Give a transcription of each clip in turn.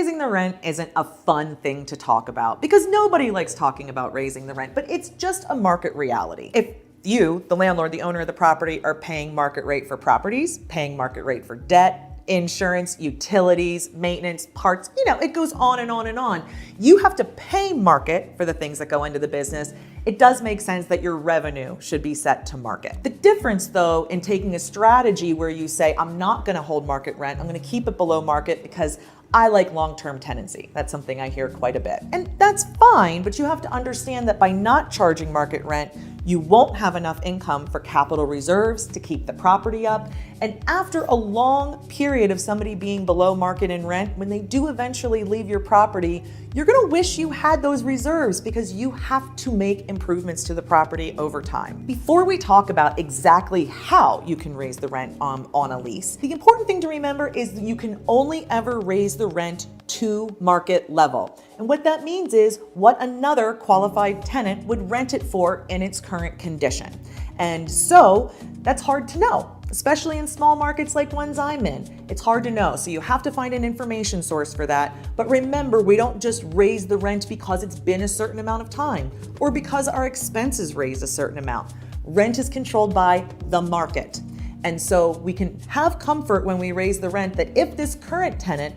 raising the rent isn't a fun thing to talk about because nobody likes talking about raising the rent, but it's just a market reality. If you, the landlord, the owner of the property, are paying market rate for properties, paying market rate for debt, insurance, utilities, maintenance, parts, it goes on and on and on. You have to pay market for the things that go into the business. It does make sense that your revenue should be set to market. The difference though in taking a strategy where you say, I'm not gonna hold market rent, I'm gonna keep it below market because I like long-term tenancy. That's something I hear quite a bit. And that's fine, but you have to understand that by not charging market rent, you won't have enough income for capital reserves to keep the property up. And after a long period of somebody being below market in rent, when they do eventually leave your property, you're gonna wish you had those reserves because you have to make improvements to the property over time. Before we talk about exactly how you can raise the rent on a lease, the important thing to remember is that you can only ever raise the rent to market level. And what that means is what another qualified tenant would rent it for in its current condition. And so that's hard to know, especially in small markets like ones I'm in. It's hard to know, so you have to find an information source for that. But remember, we don't just raise the rent because it's been a certain amount of time or because our expenses raised a certain amount. Rent is controlled by the market. And so we can have comfort when we raise the rent that if this current tenant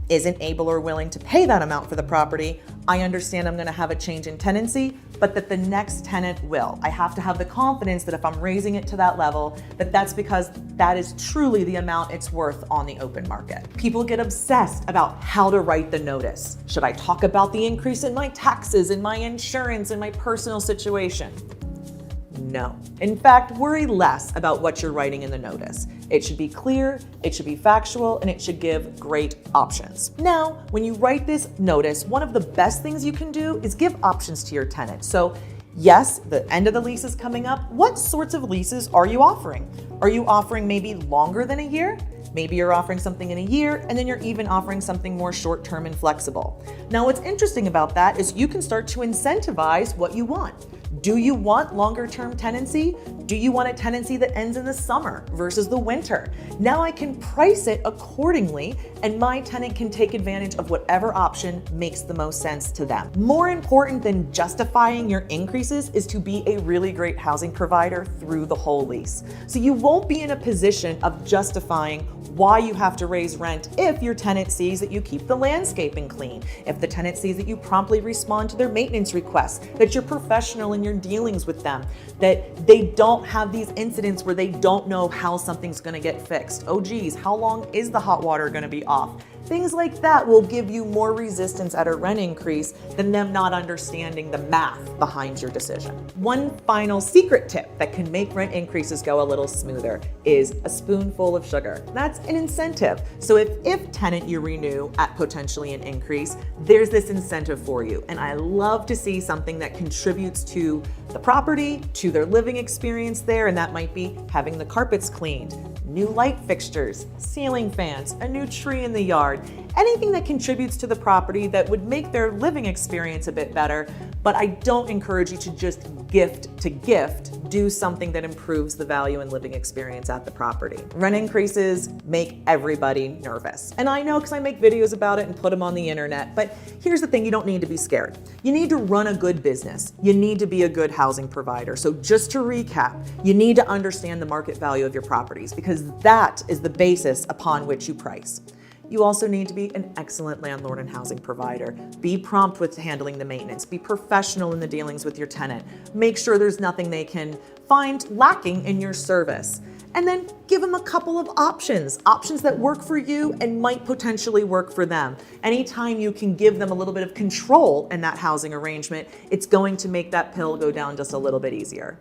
isn't able or willing to pay that amount for the property, I understand I'm gonna have a change in tenancy, but that the next tenant will. I have to have the confidence that if I'm raising it to that level, that's because that is truly the amount it's worth on the open market. People get obsessed about how to write the notice. Should I talk about the increase in my taxes, in my insurance, in my personal situation? No. In fact, worry less about what you're writing in the notice. It should be clear, it should be factual, and it should give great options. Now, when you write this notice, one of the best things you can do is give options to your tenant. So yes, the end of the lease is coming up. What sorts of leases are you offering? Are you offering maybe longer than a year? Maybe you're offering something in a year, and then you're even offering something more short-term and flexible. Now, what's interesting about that is you can start to incentivize what you want. Do you want longer-term tenancy? Do you want a tenancy that ends in the summer versus the winter? Now I can price it accordingly, and my tenant can take advantage of whatever option makes the most sense to them. More important than justifying your increases is to be a really great housing provider through the whole lease. So you won't be in a position of justifying why you have to raise rent if your tenant sees that you keep the landscaping clean, if the tenant sees that you promptly respond to their maintenance requests, that you're professional in your dealings with them, that they don't have these incidents where they don't know how something's gonna get fixed. Oh geez, how long is the hot water gonna be off? Things like that will give you more resistance at a rent increase than them not understanding the math behind your decision. One final secret tip that can make rent increases go a little smoother is a spoonful of sugar. That's an incentive. So if tenant you renew at potentially an increase, there's this incentive for you. And I love to see something that contributes to the property, to their living experience there, and that might be having the carpets cleaned, new light fixtures, ceiling fans, a new tree in the yard, anything that contributes to the property that would make their living experience a bit better. But I don't encourage you to just gift to gift, do something that improves the value and living experience at the property. Rent increases make everybody nervous. And I know because I make videos about it and put them on the internet, but here's the thing, you don't need to be scared. You need to run a good business. You need to be a good housing provider. So just to recap, you need to understand the market value of your properties because that is the basis upon which you price. You also need to be an excellent landlord and housing provider. Be prompt with handling the maintenance. Be professional in the dealings with your tenant. Make sure there's nothing they can find lacking in your service. And then give them a couple of options that work for you and might potentially work for them. Anytime you can give them a little bit of control in that housing arrangement, it's going to make that pill go down just a little bit easier.